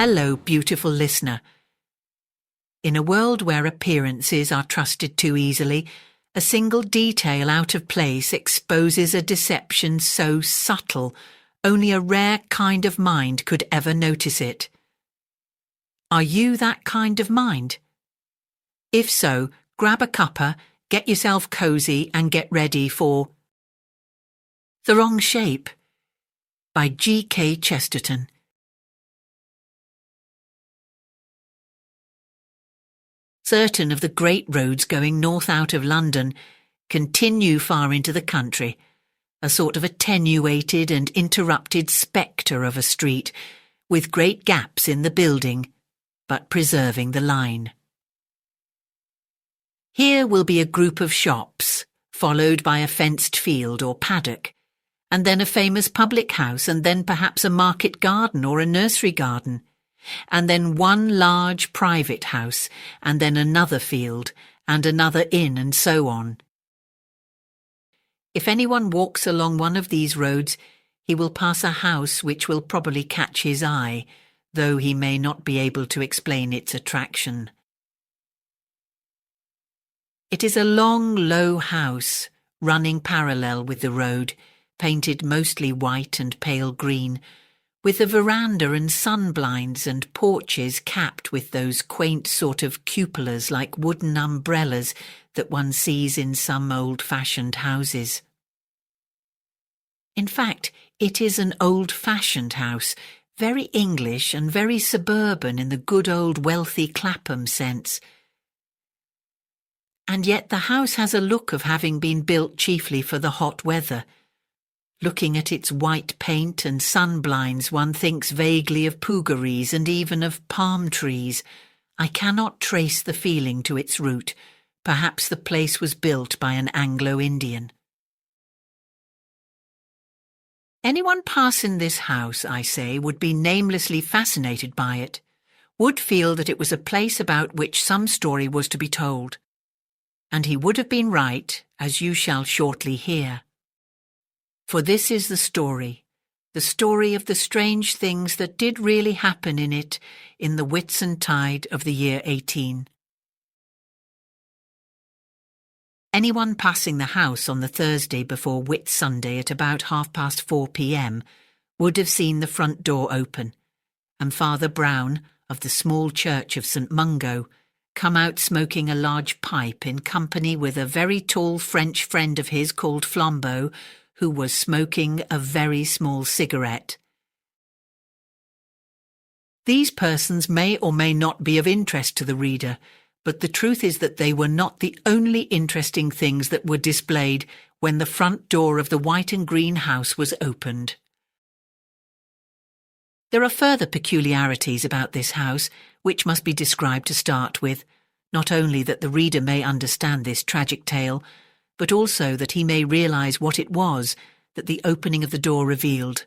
Hello, beautiful listener. In a world where appearances are trusted too easily, a single detail out of place exposes a deception so subtle, only a rare kind of mind could ever notice it. Are you that kind of mind? If so, grab a cuppa, get yourself cozy and get ready for The Wrong Shape by G.K. Chesterton. Certain of the great roads going north out of London continue far into the country, a sort of attenuated and interrupted spectre of a street, with great gaps in the building, but preserving the line. Here will be a group of shops, followed by a fenced field or paddock, and then a famous public house, and then perhaps a market garden or a nursery garden, and then one large private house, and then another field, and another inn, and so on. If anyone walks along one of these roads, he will pass a house which will probably catch his eye, though he may not be able to explain its attraction. It is a long, low house, running parallel with the road, painted mostly white and pale green, with a veranda and sunblinds and porches capped with those quaint sort of cupolas like wooden umbrellas that one sees in some old-fashioned houses. In fact, it is an old-fashioned house, very English and very suburban in the good old wealthy Clapham sense. And yet the house has a look of having been built chiefly for the hot weather. Looking at its white paint and sunblinds, one thinks vaguely of puggarees and even of palm trees. I cannot trace the feeling to its root. Perhaps the place was built by an Anglo-Indian. Anyone passing this house, I say, would be namelessly fascinated by it, would feel that it was a place about which some story was to be told. And he would have been right, as you shall shortly hear. For this is the story of the strange things that did really happen in it in the Whitsuntide of the year 18. Anyone passing the house on the Thursday before Whitsunday at about 4:30 p.m. would have seen the front door open, and Father Brown of the small church of St. Mungo come out smoking a large pipe in company with a very tall French friend of his called Flambeau, who was smoking a very small cigarette. These persons may or may not be of interest to the reader, but the truth is that they were not the only interesting things that were displayed when the front door of the white and green house was opened. There are further peculiarities about this house which must be described to start with, not only that the reader may understand this tragic tale, but also that he may realize what it was that the opening of the door revealed.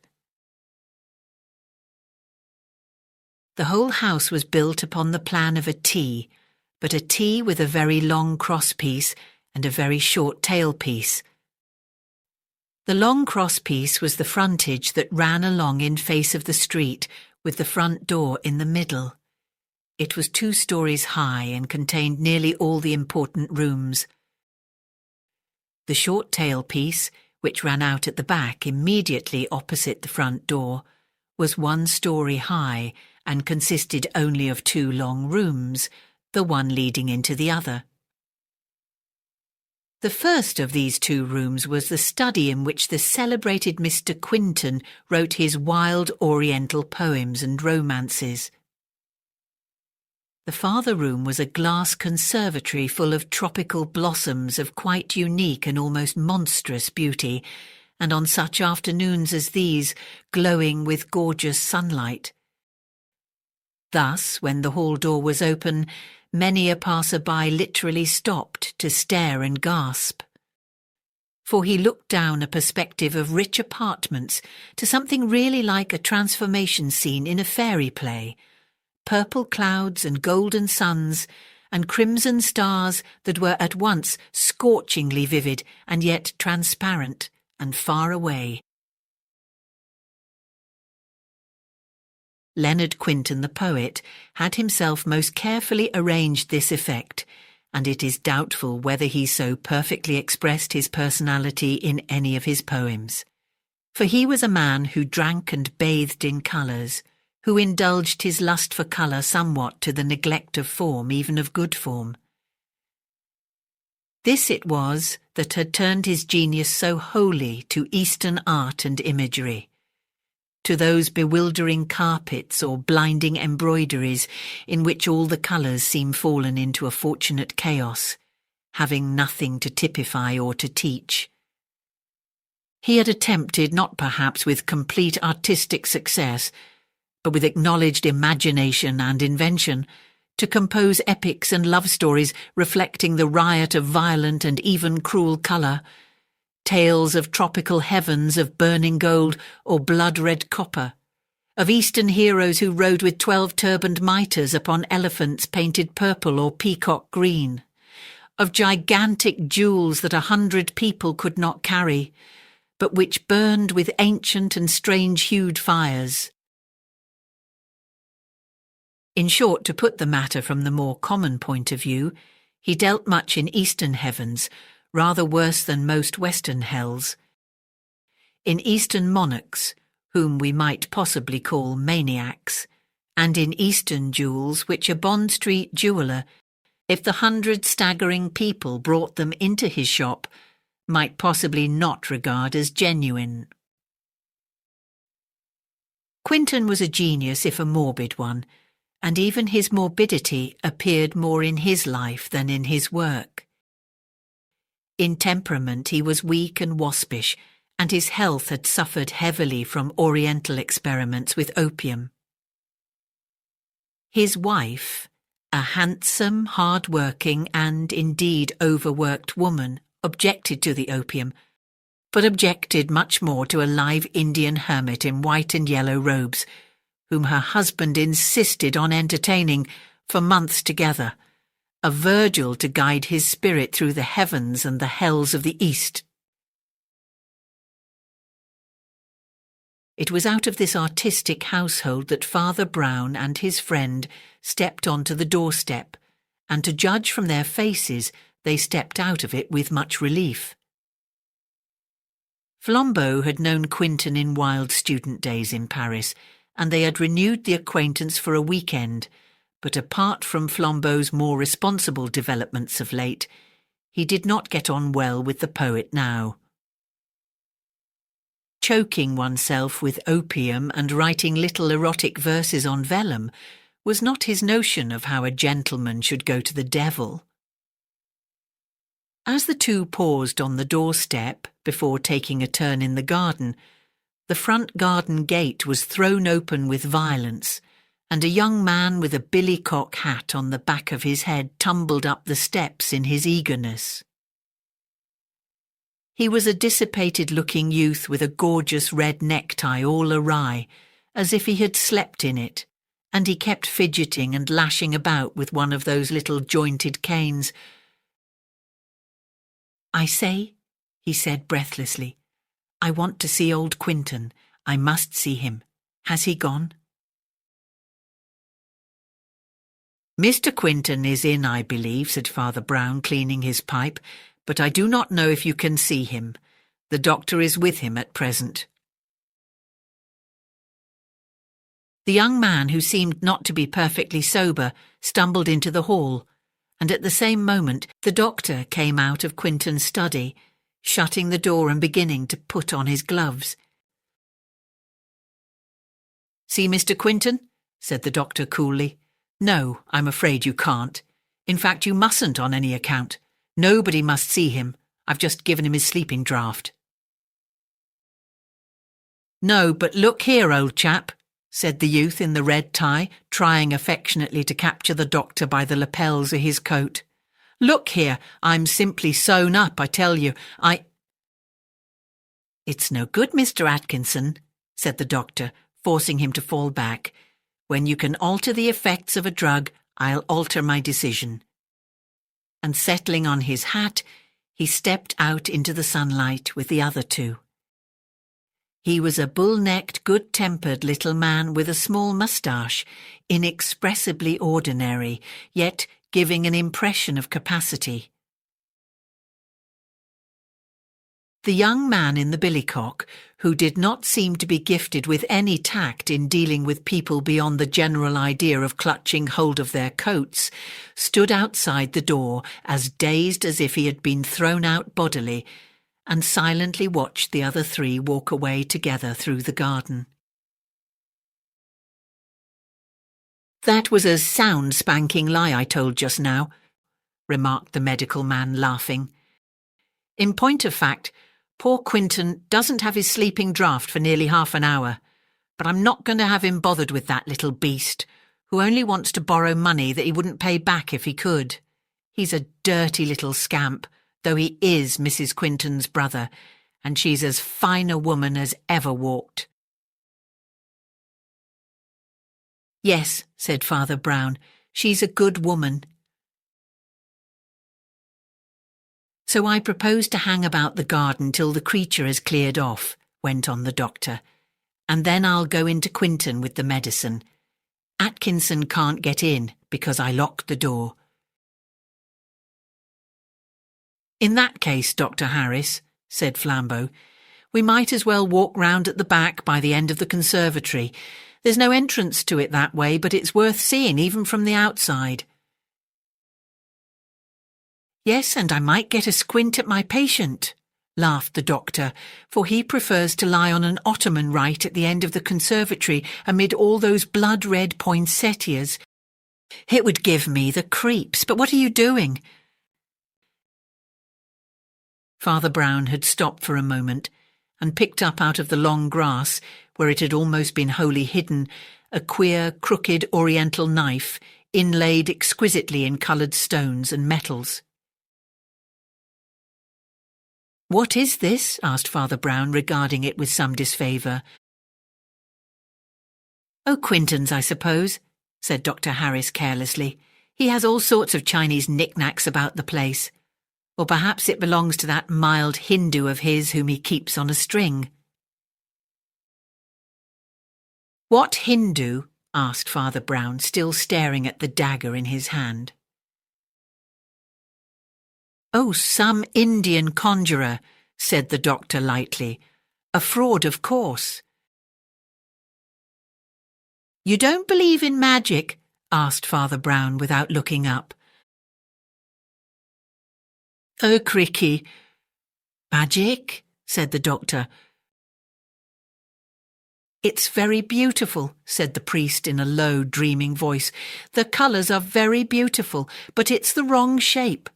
The whole house was built upon the plan of a T, but a T with a very long crosspiece and a very short tailpiece. The long crosspiece was the frontage that ran along in face of the street, with the front door in the middle. It was 2 stories high and contained nearly all the important rooms. The short tailpiece, which ran out at the back immediately opposite the front door, was 1 story high and consisted only of 2 long rooms, the one leading into the other. The first of these 2 rooms was the study in which the celebrated Mr. Quinton wrote his wild Oriental poems and romances. The farther room was a glass conservatory full of tropical blossoms of quite unique and almost monstrous beauty, and on such afternoons as these, glowing with gorgeous sunlight. Thus, when the hall door was open, many a passer-by literally stopped to stare and gasp. For he looked down a perspective of rich apartments to something really like a transformation scene in a fairy play, purple clouds and golden suns, and crimson stars that were at once scorchingly vivid and yet transparent and far away. Leonard Quinton, the poet, had himself most carefully arranged this effect, and it is doubtful whether he so perfectly expressed his personality in any of his poems. For he was a man who drank and bathed in colours, who indulged his lust for colour somewhat to the neglect of form, even of good form. This it was that had turned his genius so wholly to Eastern art and imagery, to those bewildering carpets or blinding embroideries in which all the colours seem fallen into a fortunate chaos, having nothing to typify or to teach. He had attempted, not perhaps with complete artistic success, but with acknowledged imagination and invention, to compose epics and love stories reflecting the riot of violent and even cruel colour, tales of tropical heavens of burning gold or blood-red copper, of Eastern heroes who rode with 12 turbaned mitres upon elephants painted purple or peacock green, of gigantic jewels that 100 people could not carry, but which burned with ancient and strange-hued fires. In short, to put the matter from the more common point of view, he dealt much in Eastern heavens, rather worse than most Western hells. In Eastern monarchs, whom we might possibly call maniacs, and in Eastern jewels which a Bond Street jeweller, if the 100 staggering people brought them into his shop, might possibly not regard as genuine. Quinton was a genius, if a morbid one, and even his morbidity appeared more in his life than in his work. In temperament he was weak and waspish, and his health had suffered heavily from Oriental experiments with opium. His wife, a handsome, hard-working and indeed overworked woman, objected to the opium, but objected much more to a live Indian hermit in white and yellow robes, whom her husband insisted on entertaining for months together, a Virgil to guide his spirit through the heavens and the hells of the East. It was out of this artistic household that Father Brown and his friend stepped onto the doorstep, and to judge from their faces, they stepped out of it with much relief. Flambeau had known Quinton in wild student days in Paris, and they had renewed the acquaintance for a weekend, but apart from Flambeau's more responsible developments of late, he did not get on well with the poet now. Choking oneself with opium and writing little erotic verses on vellum was not his notion of how a gentleman should go to the devil. As the two paused on the doorstep before taking a turn in the garden, the front garden gate was thrown open with violence, and a young man with a billycock hat on the back of his head tumbled up the steps in his eagerness. He was a dissipated-looking youth with a gorgeous red necktie all awry, as if he had slept in it, and he kept fidgeting and lashing about with one of those little jointed canes. "I say," he said breathlessly, "I want to see old Quinton. I must see him. Has he gone?" "Mr. Quinton is in, I believe," said Father Brown, cleaning his pipe, "but I do not know if you can see him. The doctor is with him at present." The young man, who seemed not to be perfectly sober, stumbled into the hall, and at the same moment the doctor came out of Quinton's study, shutting the door and beginning to put on his gloves. "See Mr. Quinton?" said the doctor coolly. "No, I'm afraid you can't. In fact, you mustn't on any account. Nobody must see him. I've just given him his sleeping draught." "No, but look here, old chap," said the youth in the red tie, trying affectionately to capture the doctor by the lapels of his coat. "Look here, I'm simply sewn up, I tell you. "It's no good, Mr. Atkinson," said the doctor, forcing him to fall back. "When you can alter the effects of a drug, I'll alter my decision." And settling on his hat, he stepped out into the sunlight with the other two. He was a bull-necked, good-tempered little man with a small moustache, inexpressibly ordinary, yet giving an impression of capacity. The young man in the billycock, who did not seem to be gifted with any tact in dealing with people beyond the general idea of clutching hold of their coats, stood outside the door as dazed as if he had been thrown out bodily, and silently watched the other three walk away together through the garden. "That was a sound spanking lie I told just now," remarked the medical man, laughing. "In point of fact, poor Quinton doesn't have his sleeping draught for nearly half an hour, but I'm not going to have him bothered with that little beast, who only wants to borrow money that he wouldn't pay back if he could. He's a dirty little scamp, though he is Mrs. Quinton's brother, and she's as fine a woman as ever walked." "Yes," said Father Brown, "she's a good woman." "So I propose to hang about the garden till the creature has cleared off," went on the doctor, "and then I'll go into Quinton with the medicine. Atkinson can't get in because I locked the door." "In that case, Dr. Harris," said Flambeau, "we might as well walk round at the back by the end of the conservatory. There's no entrance to it that way, but it's worth seeing even from the outside." "Yes, and I might get a squint at my patient," laughed the doctor, "for he prefers to lie on an ottoman right at the end of the conservatory amid all those blood-red poinsettias. It would give me the creeps, but what are you doing?" Father Brown had stopped for a moment and picked up out of the long grass, where it had almost been wholly hidden, a queer, crooked oriental knife inlaid exquisitely in coloured stones and metals. "What is this?" asked Father Brown, regarding it with some disfavour. "Oh, Quinton's, I suppose," said Dr. Harris carelessly. "He has all sorts of Chinese knick-knacks about the place. Or perhaps it belongs to that mild Hindu of his whom he keeps on a string." "What Hindu?" asked Father Brown, still staring at the dagger in his hand. "Oh, some Indian conjurer," said the doctor lightly. "A fraud, of course." "You don't believe in magic?" asked Father Brown without looking up. "Oh, cricky." "Magic?" said the doctor. "It's very beautiful," said the priest in a low, dreaming voice. "The colours are very beautiful, but it's the wrong shape."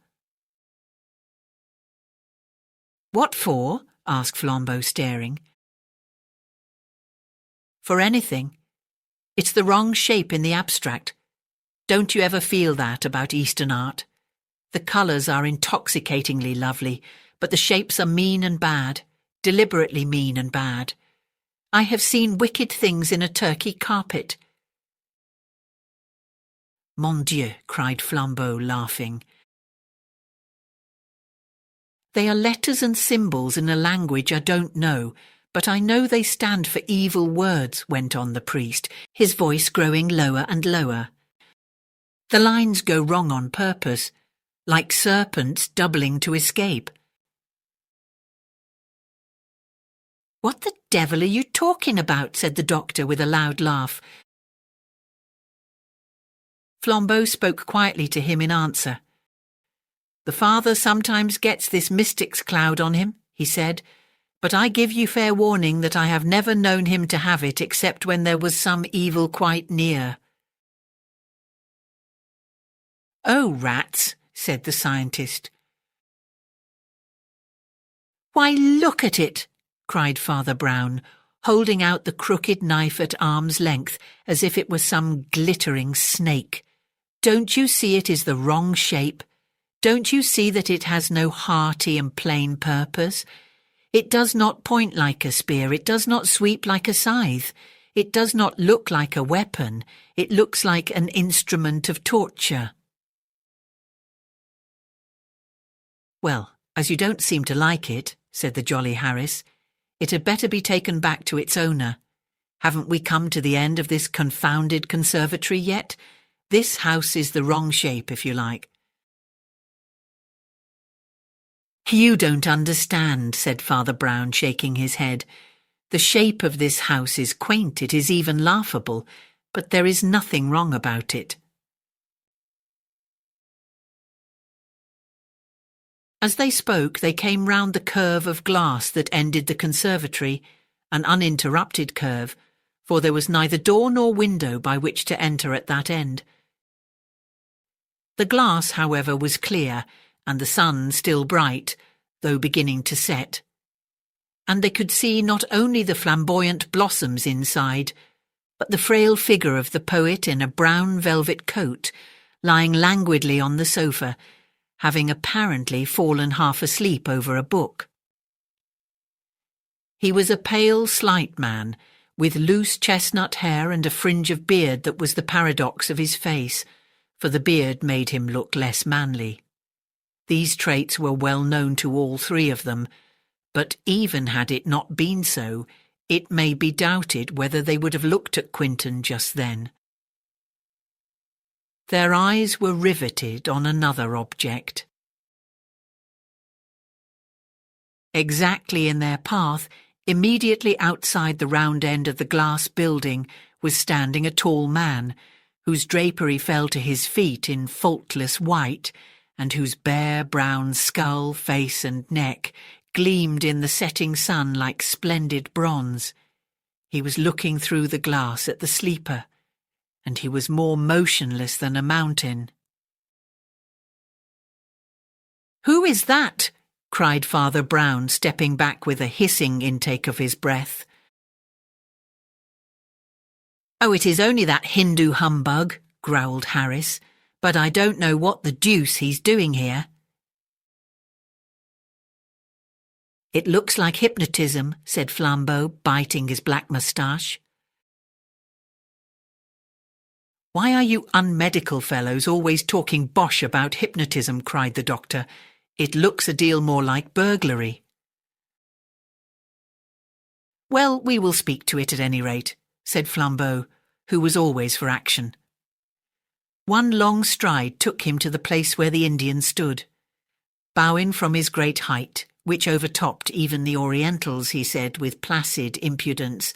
"What for?" asked Flambeau, staring. "For anything. It's the wrong shape in the abstract. Don't you ever feel that about Eastern art? The colours are intoxicatingly lovely, but the shapes are mean and bad, deliberately mean and bad. I have seen wicked things in a Turkey carpet." "Mon Dieu," cried Flambeau, laughing. "They are letters and symbols in a language I don't know, but I know they stand for evil words," went on the priest, his voice growing lower and lower. "The lines go wrong on purpose, like serpents doubling to escape." "What the devil are you talking about?" said the doctor with a loud laugh. Flambeau spoke quietly to him in answer. "The father sometimes gets this mystic's cloud on him," he said, "but I give you fair warning that I have never known him to have it except when there was some evil quite near." "Oh, rats," said the scientist. "Why, look at it," cried Father Brown, holding out the crooked knife at arm's length as if it were some glittering snake. "Don't you see it is the wrong shape? Don't you see that it has no hearty and plain purpose? It does not point like a spear, it does not sweep like a scythe, it does not look like a weapon, it looks like an instrument of torture." "Well, as you don't seem to like it," said the jolly Harris, It had better be taken back to its owner. Haven't we come to the end of this confounded conservatory yet? This house is the wrong shape, if you like." "You don't understand," said Father Brown, shaking his head. "The shape of this house is quaint, it is even laughable, but there is nothing wrong about it." As they spoke, they came round the curve of glass that ended the conservatory, an uninterrupted curve, for there was neither door nor window by which to enter at that end. The glass, however, was clear, and the sun still bright, though beginning to set. And they could see not only the flamboyant blossoms inside, but the frail figure of the poet in a brown velvet coat, lying languidly on the sofa, having apparently fallen half asleep over a book. He was a pale, slight man, with loose chestnut hair and a fringe of beard that was the paradox of his face, for the beard made him look less manly. These traits were well known to all three of them, but even had it not been so, it may be doubted whether they would have looked at Quinton just then. Their eyes were riveted on another object. Exactly in their path, immediately outside the round end of the glass building, was standing a tall man, whose drapery fell to his feet in faultless white, and whose bare brown skull, face and neck gleamed in the setting sun like splendid bronze. He was looking through the glass at the sleeper, and he was more motionless than a mountain. "Who is that?" cried Father Brown, stepping back with a hissing intake of his breath. "Oh, it is only that Hindu humbug," growled Harris, "but I don't know what the deuce he's doing here." "It looks like hypnotism," said Flambeau, biting his black moustache. "Why are you unmedical fellows always talking bosh about hypnotism?" cried the doctor. "It looks a deal more like burglary." "Well, we will speak to it at any rate," said Flambeau, who was always for action. One long stride took him to the place where the Indian stood. Bowing from his great height, which overtopped even the Orientals, he said with placid impudence,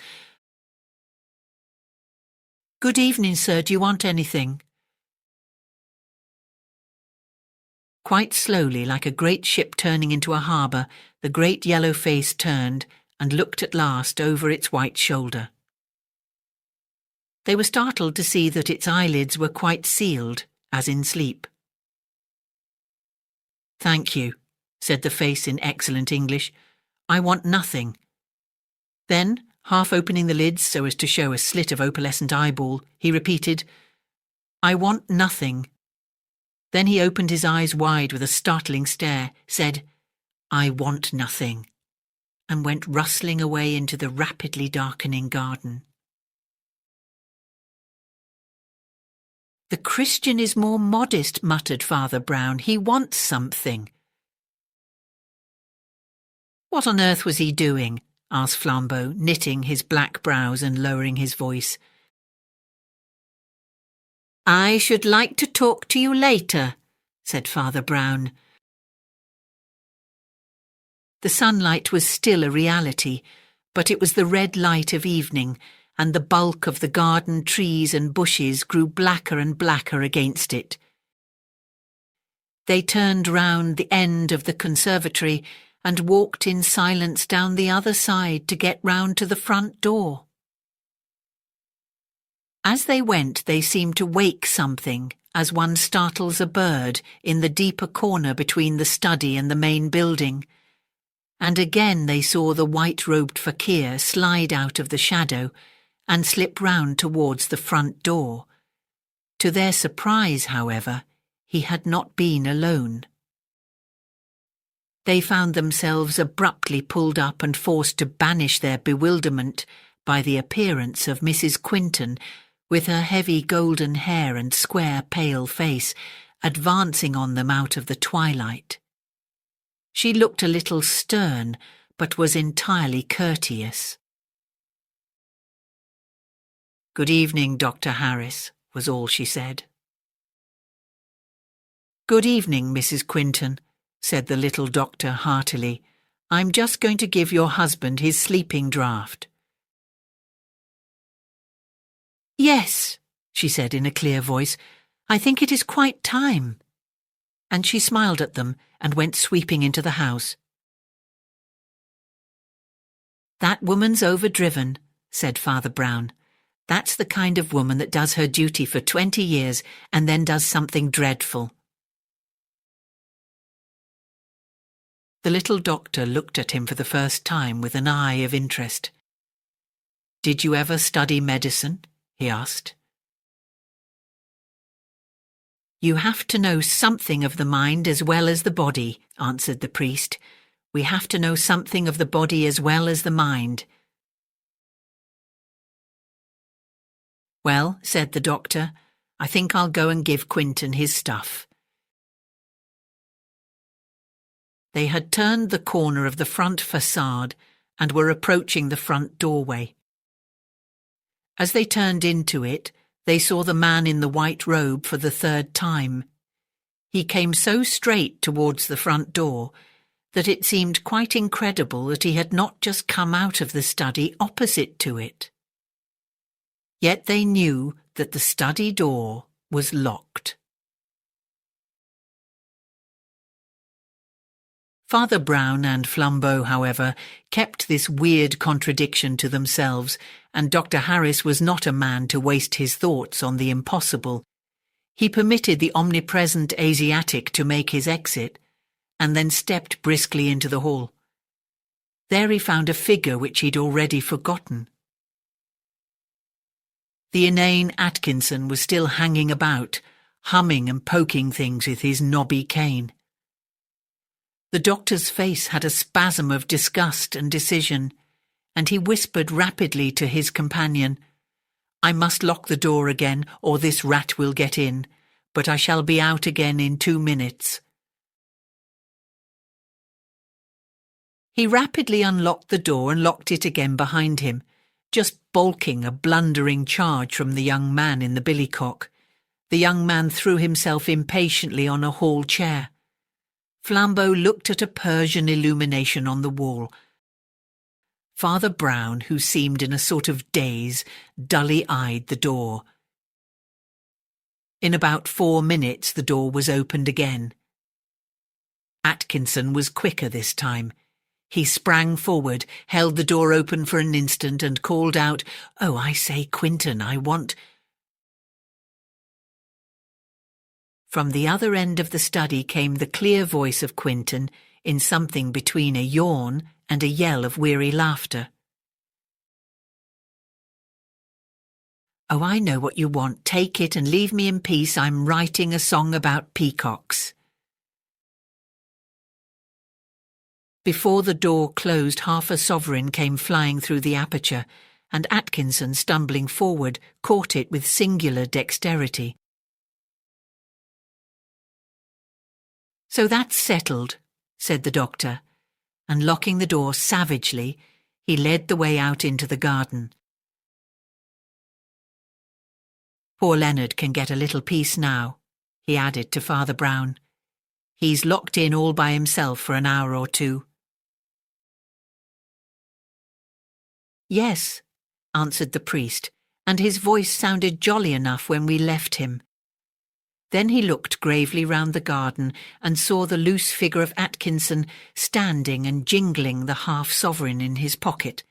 "Good evening, sir. Do you want anything?" Quite slowly, like a great ship turning into a harbour, the great yellow face turned and looked at last over its white shoulder. They were startled to see that its eyelids were quite sealed, as in sleep. "Thank you," said the face in excellent English. "I want nothing." Then, half opening the lids so as to show a slit of opalescent eyeball, he repeated, "I want nothing." Then he opened his eyes wide with a startling stare, said, "I want nothing," and went rustling away into the rapidly darkening garden. "The Christian is more modest," muttered Father Brown. "He wants something." "What on earth was he doing?" asked Flambeau, knitting his black brows and lowering his voice. "I should like to talk to you later," said Father Brown. The sunlight was still a reality, but it was the red light of evening, and the bulk of the garden trees and bushes grew blacker and blacker against it. They turned round the end of the conservatory and walked in silence down the other side to get round to the front door. As they went, they seemed to wake something, as one startles a bird in the deeper corner between the study and the main building. And again they saw the white-robed fakir slide out of the shadow and slip round towards the front door. To their surprise, however, he had not been alone. They found themselves abruptly pulled up and forced to banish their bewilderment by the appearance of Mrs. Quinton, with her heavy golden hair and square pale face, advancing on them out of the twilight. She looked a little stern, but was entirely courteous. "Good evening, Dr. Harris," was all she said. "Good evening, Mrs. Quinton," said the little doctor heartily. "I'm just going to give your husband his sleeping draught." "Yes," she said in a clear voice, "I think it is quite time." And she smiled at them and went sweeping into the house. "That woman's overdriven," said Father Brown. "That's the kind of woman that does her duty for 20 years and then does something dreadful." The little doctor looked at him for the first time with an eye of interest. "Did you ever study medicine?" he asked. "You have to know something of the mind as well as the body," answered the priest. "We have to know something of the body as well as the mind." "Well," said the doctor, "I think I'll go and give Quinton his stuff." They had turned the corner of the front facade and were approaching the front doorway. As they turned into it, they saw the man in the white robe for the third time. He came so straight towards the front door that it seemed quite incredible that he had not just come out of the study opposite to it. Yet they knew that the study door was locked. Father Brown and Flambeau, however, kept this weird contradiction to themselves, and Dr. Harris was not a man to waste his thoughts on the impossible. He permitted the omnipresent Asiatic to make his exit, and then stepped briskly into the hall. There he found a figure which he'd already forgotten. The inane Atkinson was still hanging about, humming and poking things with his knobby cane. The doctor's face had a spasm of disgust and decision, and he whispered rapidly to his companion, "I must lock the door again, or this rat will get in, but I shall be out again in 2 minutes." He rapidly unlocked the door and locked it again behind him, just balking a blundering charge from the young man in the billycock. The young man threw himself impatiently on a hall chair. Flambeau looked at a Persian illumination on the wall. Father Brown, who seemed in a sort of daze, dully eyed the door. In about 4 minutes the door was opened again. Atkinson was quicker this time. He sprang forward, held the door open for an instant and called out, "Oh, I say, Quinton, I want—" From the other end of the study came the clear voice of Quinton in something between a yawn and a yell of weary laughter. "Oh, I know what you want. Take it and leave me in peace. I'm writing a song about peacocks." Before the door closed, half a sovereign came flying through the aperture, and Atkinson, stumbling forward, caught it with singular dexterity. "So that's settled," said the doctor, and locking the door savagely, he led the way out into the garden. "Poor Leonard can get a little peace now," he added to Father Brown. "He's locked in all by himself for an hour or 2. "Yes," answered the priest, and his voice sounded jolly enough when we left him. Then he looked gravely round the garden and saw the loose figure of Atkinson standing and jingling the half-sovereign in his pocket,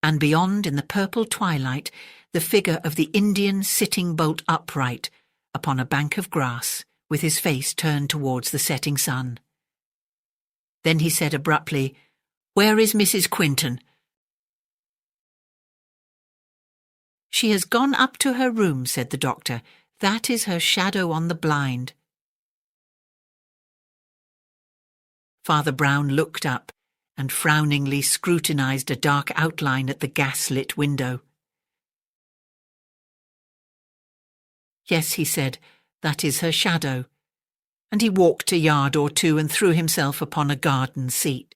and beyond, in the purple twilight, the figure of the Indian sitting bolt upright upon a bank of grass, with his face turned towards the setting sun. Then he said abruptly, "Where is Mrs. Quinton?" "She has gone up to her room," said the doctor. "That is her shadow on the blind." Father Brown looked up and frowningly scrutinized a dark outline at the gas-lit window. "Yes," he said, "that is her shadow." And he walked a yard or 2 and threw himself upon a garden seat.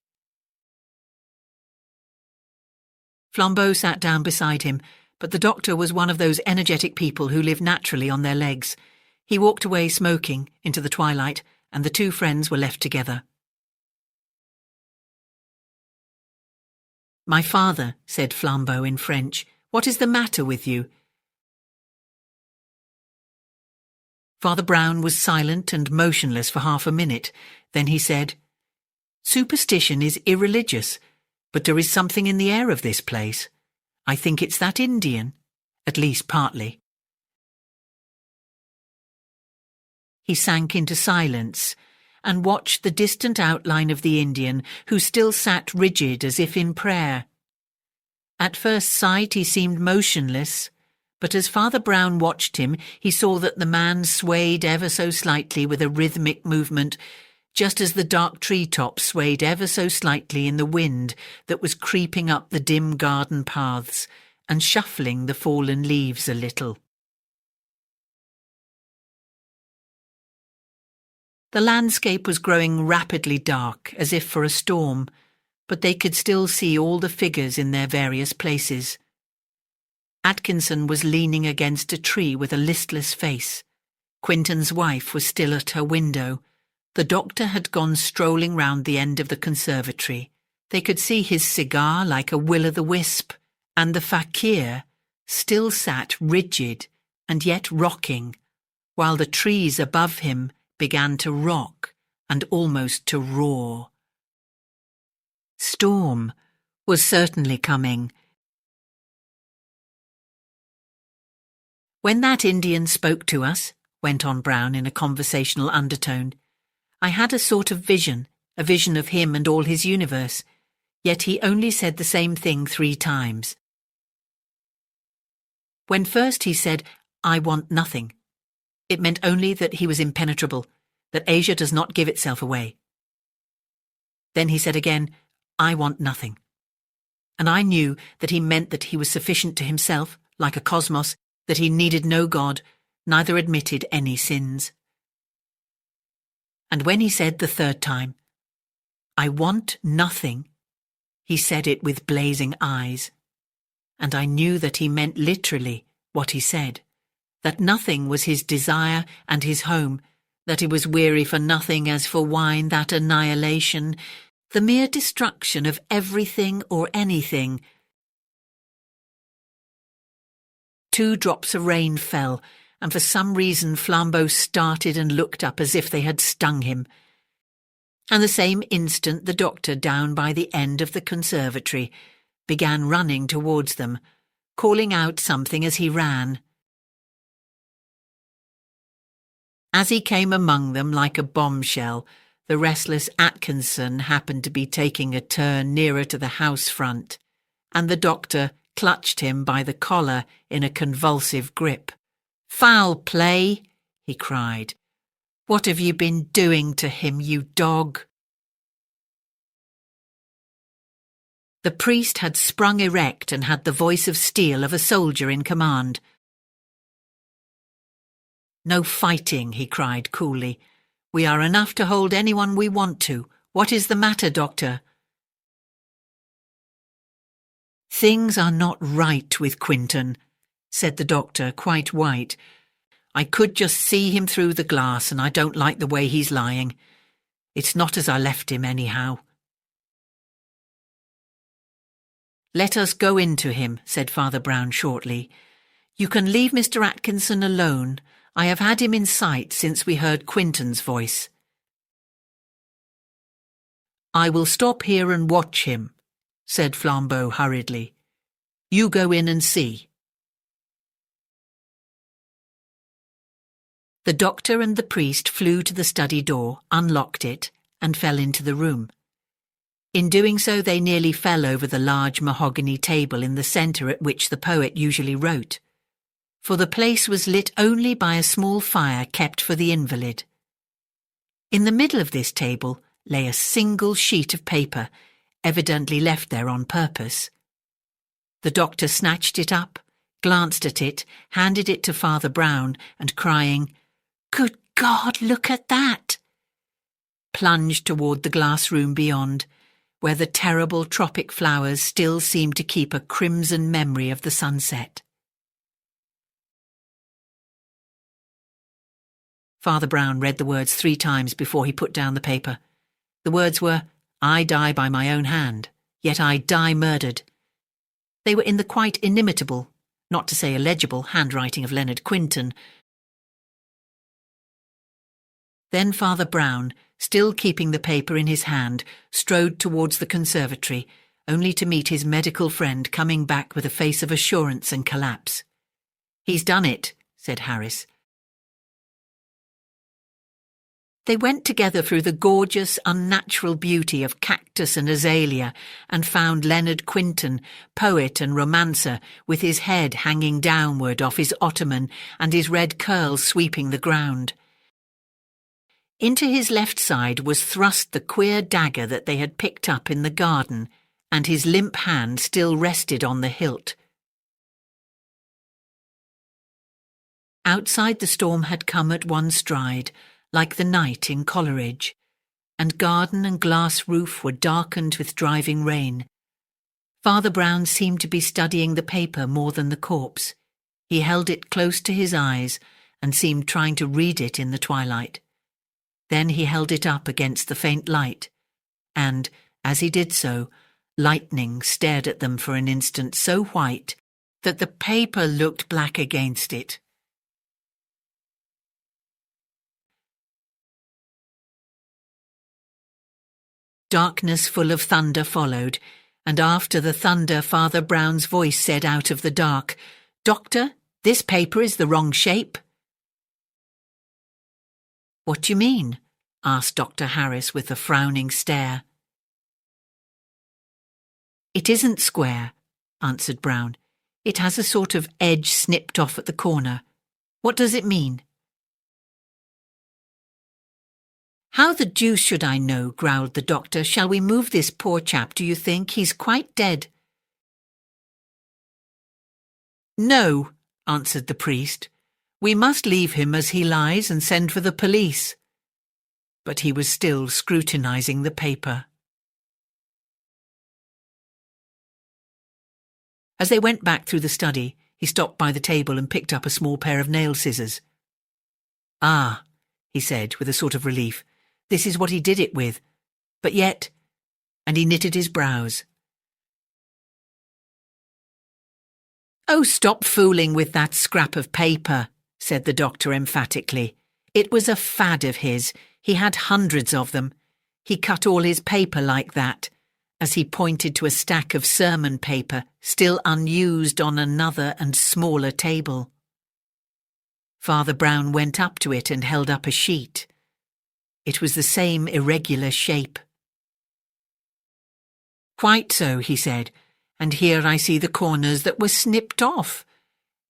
Flambeau sat down beside him, but the doctor was one of those energetic people who live naturally on their legs. He walked away smoking into the twilight, and the two friends were left together. "My father," said Flambeau in French, "what is the matter with you?" Father Brown was silent and motionless for half a minute. Then he said, "Superstition is irreligious, but there is something in the air of this place. I think it's that Indian, at least partly." He sank into silence and watched the distant outline of the Indian, who still sat rigid as if in prayer. At first sight he seemed motionless, but as Father Brown watched him, he saw that the man swayed ever so slightly with a rhythmic movement, just as the dark treetops swayed ever so slightly in the wind that was creeping up the dim garden paths and shuffling the fallen leaves a little. The landscape was growing rapidly dark, as if for a storm, but they could still see all the figures in their various places. Atkinson was leaning against a tree with a listless face. Quinton's wife was still at her window. The doctor had gone strolling round the end of the conservatory. They could see his cigar like a will-o'-the-wisp, and the fakir still sat rigid and yet rocking, while the trees above him began to rock and almost to roar. Storm was certainly coming. "When that Indian spoke to us," went on Brown in a conversational undertone, "I had a sort of vision, a vision of him and all his universe, yet he only said the same thing 3 times. When first he said, 'I want nothing,' it meant only that he was impenetrable, that Asia does not give itself away. Then he said again, 'I want nothing.' And I knew that he meant that he was sufficient to himself, like a cosmos, that he needed no God, neither admitted any sins. And when he said the 3rd time, 'I want nothing,' he said it with blazing eyes. And I knew that he meant literally what he said, that nothing was his desire and his home, that he was weary for nothing as for wine, that annihilation, the mere destruction of everything or anything." 2 drops of rain fell, and for some reason Flambeau started and looked up as if they had stung him. And the same instant the doctor down by the end of the conservatory began running towards them, calling out something as he ran. As he came among them like a bombshell, the restless Atkinson happened to be taking a turn nearer to the house front, and the doctor clutched him by the collar in a convulsive grip. "Foul play!" he cried. "What have you been doing to him, you dog?" The priest had sprung erect and had the voice of steel of a soldier in command. "No fighting," he cried coolly. "We are enough to hold anyone we want to. What is the matter, doctor?" "Things are not right with Quinton," said the doctor, quite white. "I could just see him through the glass, and I don't like the way he's lying. It's not as I left him, anyhow." "Let us go in to him," said Father Brown shortly. "You can leave Mr. Atkinson alone. I have had him in sight since we heard Quinton's voice." "I will stop here and watch him," said Flambeau hurriedly. "You go in and see." The doctor and the priest flew to the study door, unlocked it, and fell into the room. In doing so, they nearly fell over the large mahogany table in the centre at which the poet usually wrote, for the place was lit only by a small fire kept for the invalid. In the middle of this table lay a single sheet of paper, evidently left there on purpose. The doctor snatched it up, glanced at it, handed it to Father Brown, and crying, "Good God, look at that!" plunged toward the glass room beyond, where the terrible tropic flowers still seemed to keep a crimson memory of the sunset. Father Brown read the words 3 times before he put down the paper. The words were, "I die by my own hand, yet I die murdered." They were in the quite inimitable, not to say illegible, handwriting of Leonard Quinton. Then Father Brown, still keeping the paper in his hand, strode towards the conservatory, only to meet his medical friend coming back with a face of assurance and collapse. "He's done it," said Harris. They went together through the gorgeous, unnatural beauty of cactus and azalea and found Leonard Quinton, poet and romancer, with his head hanging downward off his ottoman and his red curls sweeping the ground. Into his left side was thrust the queer dagger that they had picked up in the garden, and his limp hand still rested on the hilt. Outside the storm had come at one stride, like the night in Coleridge, and garden and glass roof were darkened with driving rain. Father Brown seemed to be studying the paper more than the corpse. He held it close to his eyes and seemed trying to read it in the twilight. Then he held it up against the faint light, and, as he did so, lightning stared at them for an instant so white that the paper looked black against it. Darkness full of thunder followed, and after the thunder Father Brown's voice said out of the dark, "Doctor, this paper is the wrong shape." "What do you mean?" asked Dr. Harris with a frowning stare. "It isn't square," answered Brown. "It has a sort of edge snipped off at the corner. What does it mean?" "How the deuce should I know?" growled the doctor. "Shall we move this poor chap, do you think? He's quite dead." "No," answered the priest. "We must leave him as he lies and send for the police." But he was still scrutinizing the paper. As they went back through the study, he stopped by the table and picked up a small pair of nail scissors. "Ah," he said with a sort of relief, "this is what he did it with. But yet—" and he knitted his brows. "Oh, stop fooling with that scrap of paper," said the doctor emphatically. "It was a fad of his. He had hundreds of them. He cut all his paper like that," as he pointed to a stack of sermon paper still unused on another and smaller table. Father Brown went up to it and held up a sheet. It was the same irregular shape. "Quite so," he said, "and here I see the corners that were snipped off."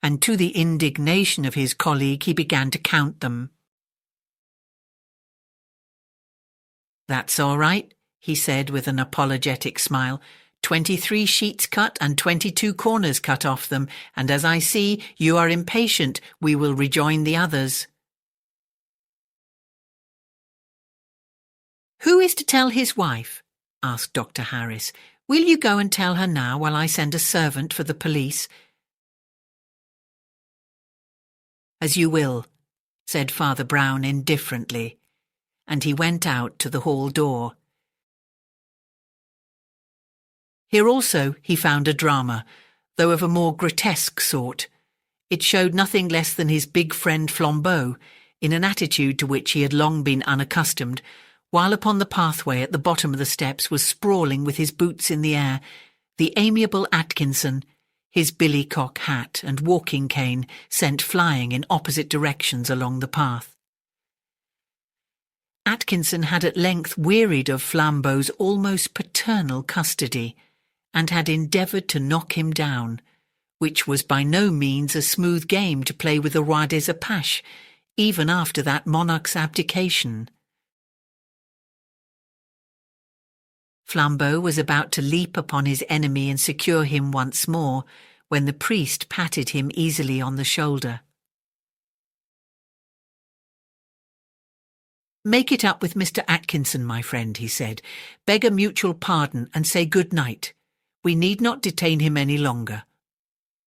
And to the indignation of his colleague, he began to count them. "That's all right," he said with an apologetic smile. 23 sheets cut and 22 corners cut off them, and as I see you are impatient, we will rejoin the others. "Who is to tell his wife?" asked Dr. Harris. "Will you go and tell her now while I send a servant for the police?" "As you will," said Father Brown indifferently, and he went out to the hall door. Here also he found a drama, though of a more grotesque sort. It showed nothing less than his big friend Flambeau, in an attitude to which he had long been unaccustomed, while upon the pathway at the bottom of the steps was sprawling with his boots in the air, the amiable Atkinson, his billycock hat and walking cane sent flying in opposite directions along the path. Atkinson had at length wearied of Flambeau's almost paternal custody, and had endeavoured to knock him down, which was by no means a smooth game to play with the roi des Apaches, even after that monarch's abdication. Flambeau was about to leap upon his enemy and secure him once more, when the priest patted him easily on the shoulder. "Make it up with Mr. Atkinson, my friend," he said. "Beg a mutual pardon and say good night. We need not detain him any longer."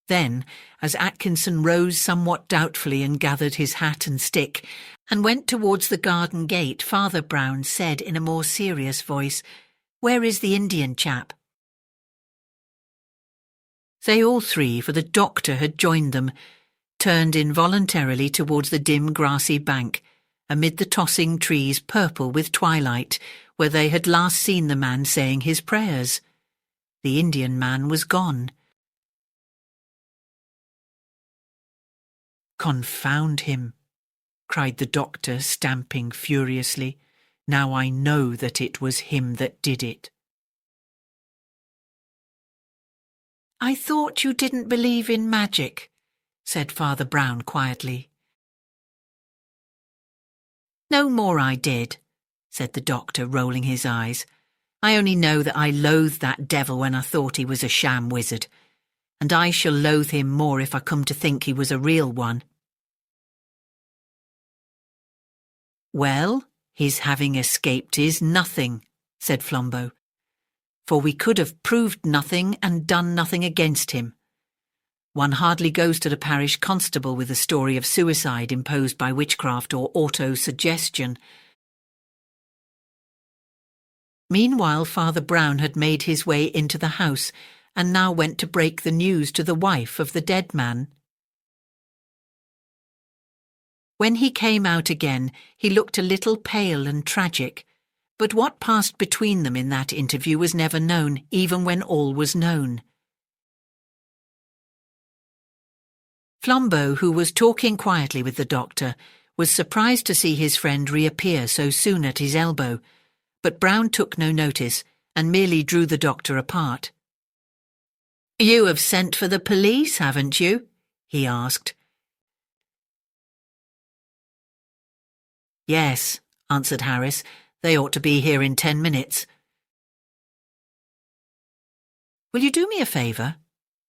Then, as Atkinson rose somewhat doubtfully and gathered his hat and stick, and went towards the garden gate, Father Brown said in a more serious voice, "Where is the Indian chap?" They all three, for the doctor had joined them, turned involuntarily towards the dim grassy bank, amid the tossing trees purple with twilight, where they had last seen the man saying his prayers. The Indian man was gone. "Confound him!" cried the doctor, stamping furiously. "Now I know that it was him that did it." "I thought you didn't believe in magic," said Father Brown quietly. "No more I did," said the doctor, rolling his eyes. "I only know that I loathed that devil when I thought he was a sham wizard, and I shall loathe him more if I come to think he was a real one." "Well, his having escaped is nothing," said Flambeau, "for we could have proved nothing and done nothing against him. One hardly goes to the parish constable with a story of suicide imposed by witchcraft or auto-suggestion." Meanwhile, Father Brown had made his way into the house and now went to break the news to the wife of the dead man. When he came out again, he looked a little pale and tragic, but what passed between them in that interview was never known, even when all was known. Flambeau, who was talking quietly with the doctor, was surprised to see his friend reappear so soon at his elbow, but Brown took no notice and merely drew the doctor apart. "You have sent for the police, haven't you?" he asked. "Yes," answered Harris. "They ought to be here in 10 minutes. "Will you do me a favour?"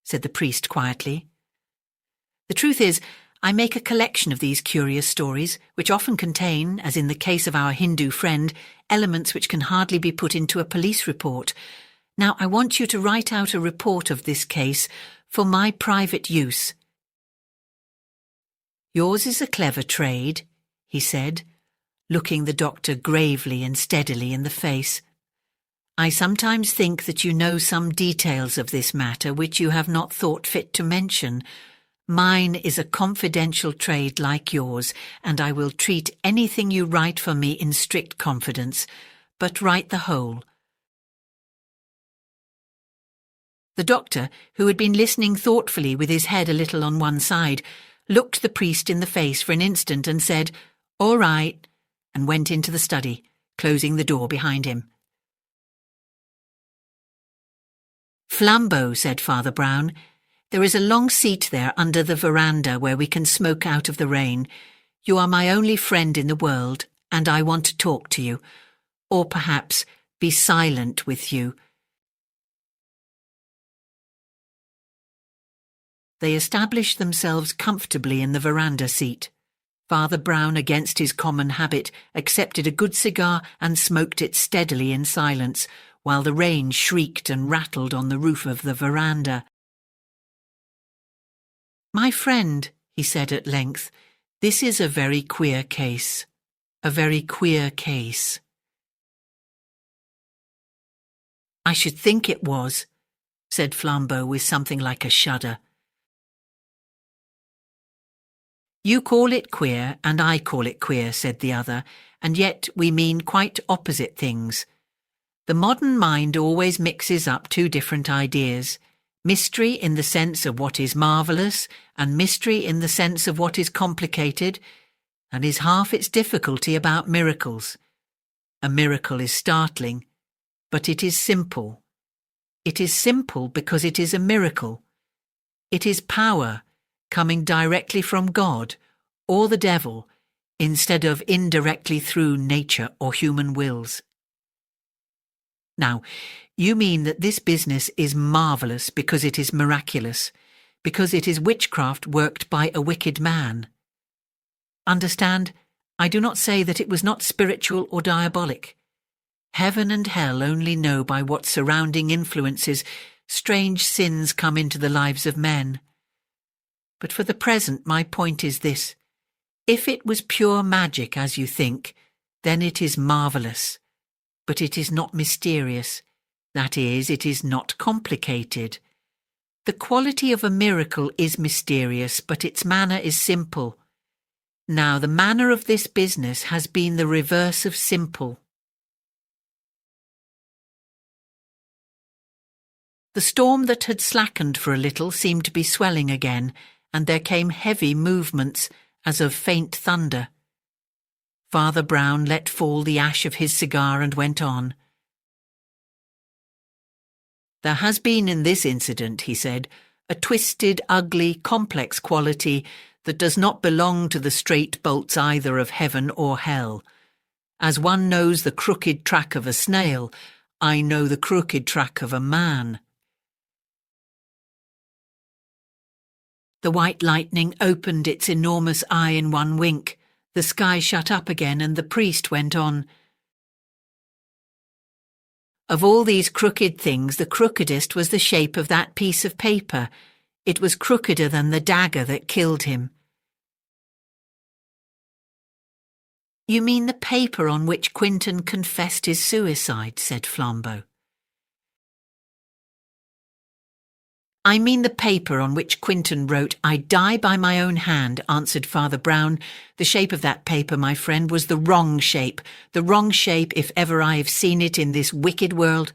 said the priest quietly. "The truth is, I make a collection of these curious stories, which often contain, as in the case of our Hindu friend, elements which can hardly be put into a police report. Now I want you to write out a report of this case for my private use." "Yours is a clever trade," he said, looking the doctor gravely and steadily in the face. "I sometimes think that you know some details of this matter which you have not thought fit to mention. Mine is a confidential trade like yours, and I will treat anything you write for me in strict confidence, but write the whole." The doctor, who had been listening thoughtfully with his head a little on one side, looked the priest in the face for an instant and said, "All right," and went into the study, closing the door behind him. "Flambeau," said Father Brown, "there is a long seat there under the veranda where we can smoke out of the rain. You are my only friend in the world, and I want to talk to you, or perhaps be silent with you." They established themselves comfortably in the veranda seat. Father Brown, against his common habit, accepted a good cigar and smoked it steadily in silence, while the rain shrieked and rattled on the roof of the veranda. "My friend," he said at length, "this is a very queer case. A very queer case." "I should think it was," said Flambeau with something like a shudder. "You call it queer, and I call it queer," said the other, "and yet we mean quite opposite things. The modern mind always mixes up two different ideas, mystery in the sense of what is marvellous, and mystery in the sense of what is complicated, and is half its difficulty about miracles. A miracle is startling, but it is simple. It is simple because it is a miracle. It is power coming directly from God or the devil, instead of indirectly through nature or human wills. Now, you mean that this business is marvellous because it is miraculous, because it is witchcraft worked by a wicked man. Understand? I do not say that it was not spiritual or diabolic. Heaven and hell only know by what surrounding influences strange sins come into the lives of men. But for the present, my point is this. If it was pure magic, as you think, then it is marvellous. But it is not mysterious. That is, it is not complicated. The quality of a miracle is mysterious, but its manner is simple. Now, the manner of this business has been the reverse of simple. The storm that had slackened for a little seemed to be swelling again, and there came heavy movements, as of faint thunder. Father Brown let fall the ash of his cigar and went on. There has been in this incident, he said, a twisted, ugly, complex quality that does not belong to the straight bolts either of heaven or hell. As one knows the crooked track of a snail, I know the crooked track of a man. The white lightning opened its enormous eye in one wink. The sky shut up again, and the priest went on. Of all these crooked things, the crookedest was the shape of that piece of paper. It was crookeder than the dagger that killed him. You mean the paper on which Quinton confessed his suicide, said Flambeau. I mean the paper on which Quinton wrote, I die by my own hand, answered Father Brown. The shape of that paper, my friend, was the wrong shape if ever I have seen it in this wicked world.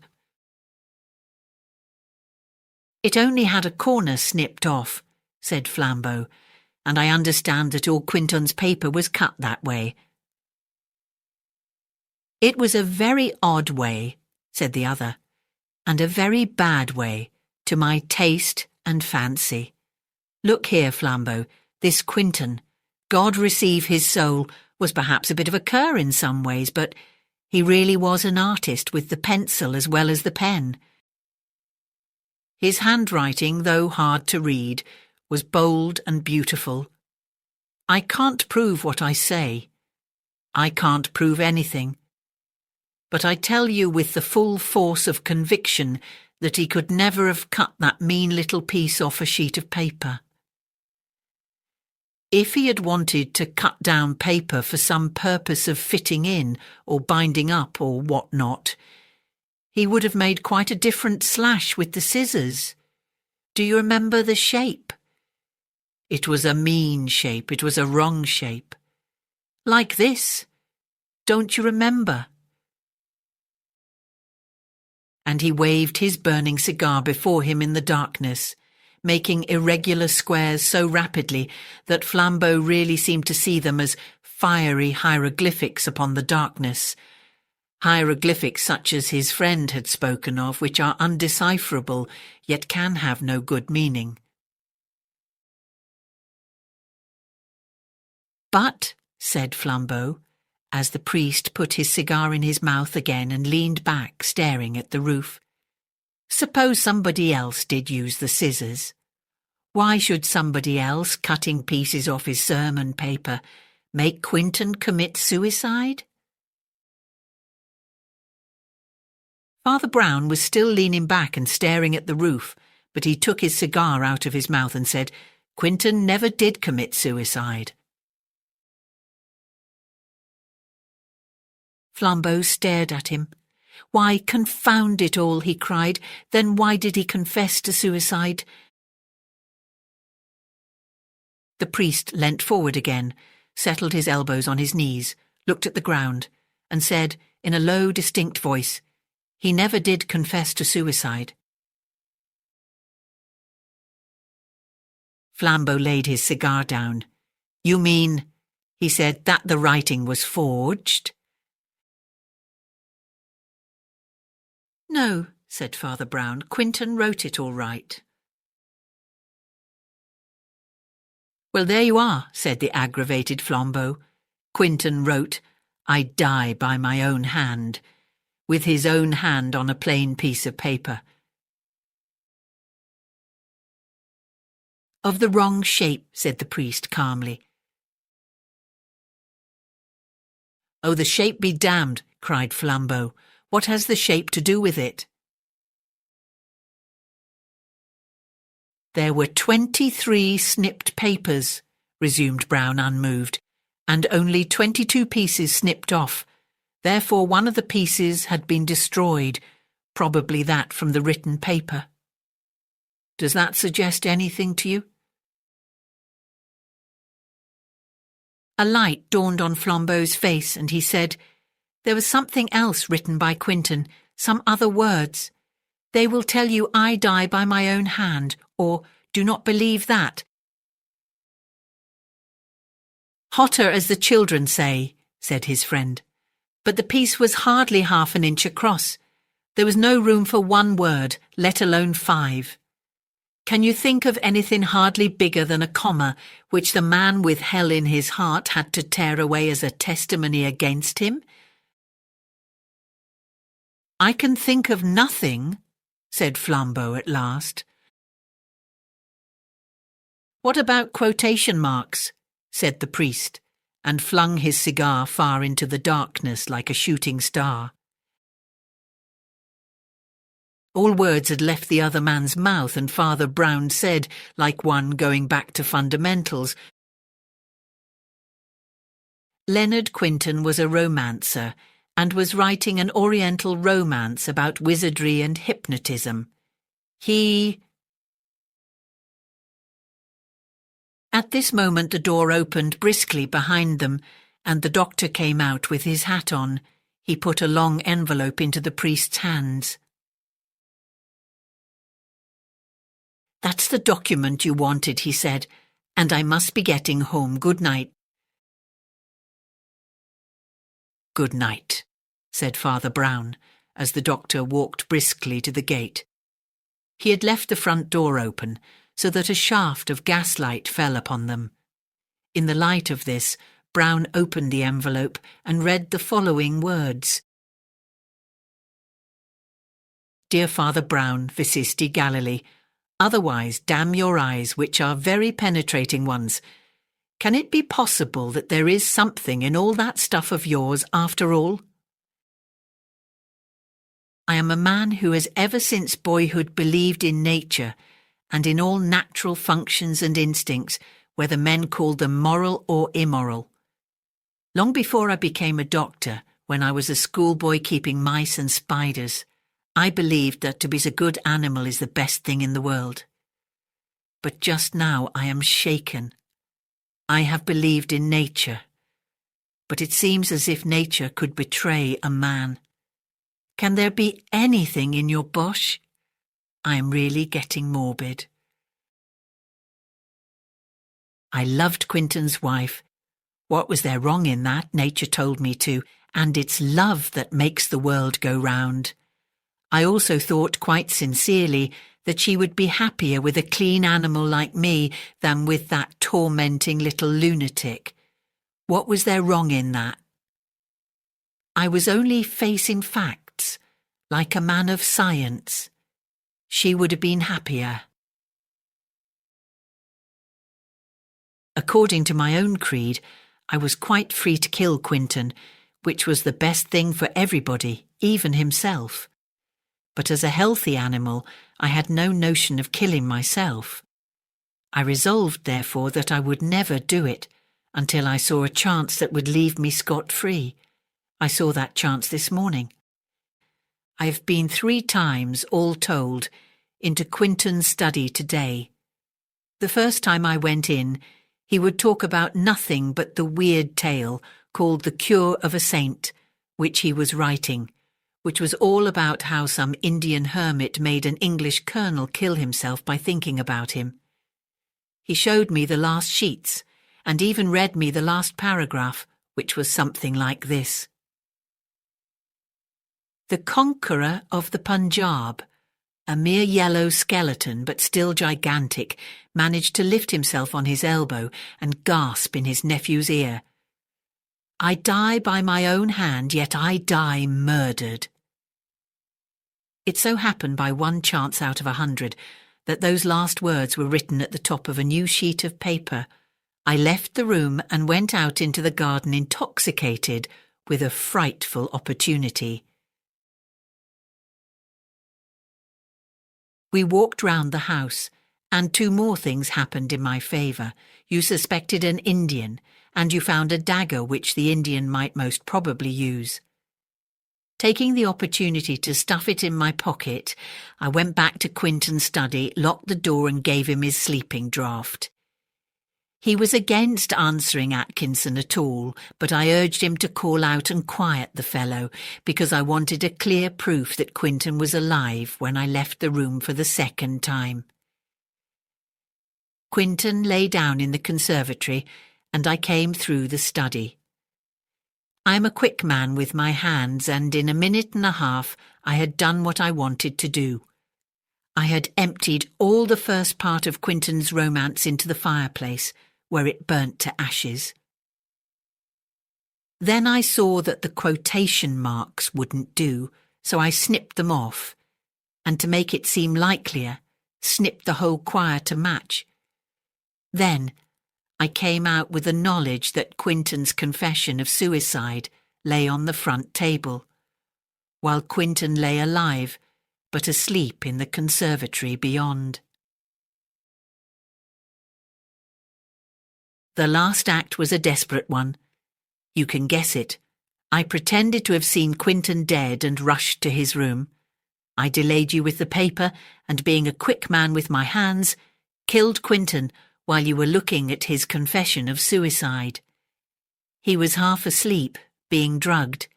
It only had a corner snipped off, said Flambeau, and I understand that all Quinton's paper was cut that way. It was a very odd way, said the other, and a very bad way, to my taste and fancy. Look here, Flambeau, this Quinton, God receive his soul, was perhaps a bit of a cur in some ways, but he really was an artist with the pencil as well as the pen. His handwriting, though hard to read, was bold and beautiful. I can't prove what I say. I can't prove anything. But I tell you with the full force of conviction that he could never have cut that mean little piece off a sheet of paper. If he had wanted to cut down paper for some purpose of fitting in or binding up or what not, he would have made quite a different slash with the scissors. Do you remember the shape? It was a mean shape, it was a wrong shape. Like this. Don't you remember? And he waved his burning cigar before him in the darkness, making irregular squares so rapidly that Flambeau really seemed to see them as fiery hieroglyphics upon the darkness, hieroglyphics such as his friend had spoken of, which are undecipherable, yet can have no good meaning. But, said Flambeau, as the priest put his cigar in his mouth again and leaned back, staring at the roof, suppose somebody else did use the scissors. Why should somebody else, cutting pieces off his sermon paper, make Quinton commit suicide? Father Brown was still leaning back and staring at the roof, but he took his cigar out of his mouth and said, Quinton never did commit suicide. Flambeau stared at him. Why, confound it all, he cried. Then why did he confess to suicide? The priest leant forward again, settled his elbows on his knees, looked at the ground, and said, in a low, distinct voice, he never did confess to suicide. Flambeau laid his cigar down. You mean, he said, that the writing was forged? No, said Father Brown, Quinton wrote it all right. Well, there you are, said the aggravated Flambeau. Quinton wrote, I die by my own hand, with his own hand on a plain piece of paper. Of the wrong shape, said the priest calmly. "Oh, the shape be damned," cried Flambeau. "What has the shape to do with it?" "There were 23 snipped papers," resumed Brown unmoved, "and only 22 pieces snipped off. Therefore one of the pieces had been destroyed, probably that from the written paper. Does that suggest anything to you?" A light dawned on Flambeau's face, and he said, "There was something else written by Quinton, some other words. They will tell you I die by my own hand, or do not believe that." "Hotter, as the children say," said his friend. "But the piece was hardly half an inch across. There was no room for one word, let alone 5. Can you think of anything hardly bigger than a comma, which the man with hell in his heart had to tear away as a testimony against him?" "I can think of nothing," said Flambeau at last. "What about quotation marks?" said the priest, and flung his cigar far into the darkness like a shooting star. All words had left the other man's mouth, and Father Brown said, like one going back to fundamentals, "Leonard Quinton was a romancer, and was writing an Oriental romance about wizardry and hypnotism. He—" At this moment the door opened briskly behind them, and the doctor came out with his hat on. He put a long envelope into the priest's hands. "That's the document you wanted," he said, "and I must be getting home. Good night." "Good night," said Father Brown, as the doctor walked briskly to the gate. He had left the front door open, so that a shaft of gaslight fell upon them. In the light of this, Brown opened the envelope and read the following words: "Dear Father Brown, Visisti Galilee, otherwise damn your eyes, which are very penetrating ones. Can it be possible that there is something in all that stuff of yours after all? I am a man who has ever since boyhood believed in nature, and in all natural functions and instincts, whether men called them moral or immoral. Long before I became a doctor, when I was a schoolboy keeping mice and spiders, I believed that to be a good animal is the best thing in the world. But just now I am shaken. I have believed in nature, but it seems as if nature could betray a man. Can there be anything in your bosh? I am really getting morbid. I loved Quinton's wife. What was there wrong in that? Nature told me to, and it's love that makes the world go round. I also thought quite sincerely that she would be happier with a clean animal like me than with that tormenting little lunatic. What was there wrong in that? I was only facing facts, like a man of science. She would have been happier. According to my own creed, I was quite free to kill Quinton, which was the best thing for everybody, even himself. But as a healthy animal, I had no notion of killing myself. I resolved, therefore, that I would never do it until I saw a chance that would leave me scot-free. I saw that chance this morning. I have been 3 times, all told, into Quinton's study today. The first time I went in, he would talk about nothing but the weird tale called The Cure of a Saint, which he was writing, which was all about how some Indian hermit made an English colonel kill himself by thinking about him. He showed me the last sheets, and even read me the last paragraph, which was something like this. The conqueror of the Punjab, a mere yellow skeleton but still gigantic, managed to lift himself on his elbow and gasp in his nephew's ear. I die by my own hand, yet I die murdered. It so happened by one chance out of 100 that those last words were written at the top of a new sheet of paper. I left the room and went out into the garden intoxicated, with a frightful opportunity. We walked round the house, and 2 more things happened in my favour. You suspected an Indian, and you found a dagger which the Indian might most probably use. Taking the opportunity to stuff it in my pocket, I went back to Quinton's study, locked the door and gave him his sleeping draught. He was against answering Atkinson at all, but I urged him to call out and quiet the fellow, because I wanted a clear proof that Quinton was alive when I left the room for the 2nd time. Quinton lay down in the conservatory, and I came through the study. I am a quick man with my hands, and in a minute and a half I had done what I wanted to do. I had emptied all the first part of Quinton's romance into the fireplace, where it burnt to ashes. Then I saw that the quotation marks wouldn't do, so I snipped them off, and to make it seem likelier, snipped the whole quire to match. Then I came out with the knowledge that Quinton's confession of suicide lay on the front table, while Quinton lay alive, but asleep in the conservatory beyond. The last act was a desperate one. You can guess it. I pretended to have seen Quinton dead and rushed to his room. I delayed you with the paper, and being a quick man with my hands, killed Quinton while you were looking at his confession of suicide. He was half asleep, being drugged,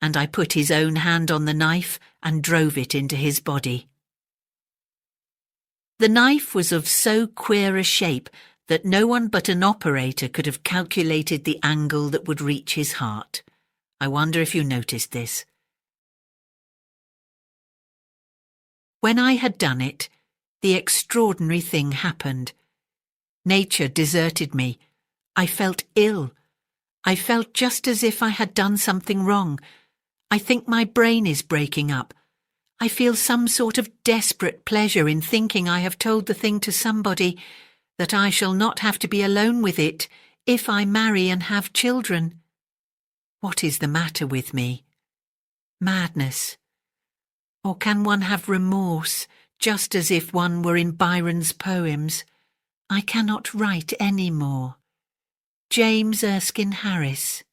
and I put his own hand on the knife and drove it into his body. The knife was of so queer a shape that no one but an operator could have calculated the angle that would reach his heart. I wonder if you noticed this. When I had done it, the extraordinary thing happened. Nature deserted me. I felt ill. I felt just as if I had done something wrong. I think my brain is breaking up. I feel some sort of desperate pleasure in thinking I have told the thing to somebody, that I shall not have to be alone with it if I marry and have children. What is the matter with me? Madness. Or can one have remorse, just as if one were in Byron's poems? I cannot write any more. James Erskine Harris.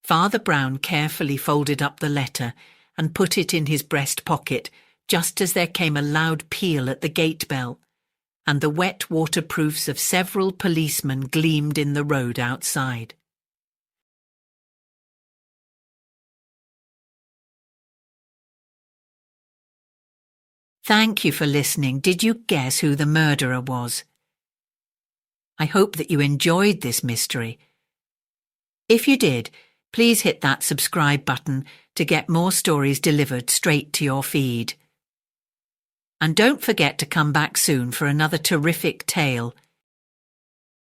Father Brown carefully folded up the letter and put it in his breast pocket just as there came a loud peal at the gate bell, and the wet waterproofs of several policemen gleamed in the road outside. Thank you for listening. Did you guess who the murderer was? I hope that you enjoyed this mystery. If you did, please hit that subscribe button to get more stories delivered straight to your feed. And don't forget to come back soon for another terrific tale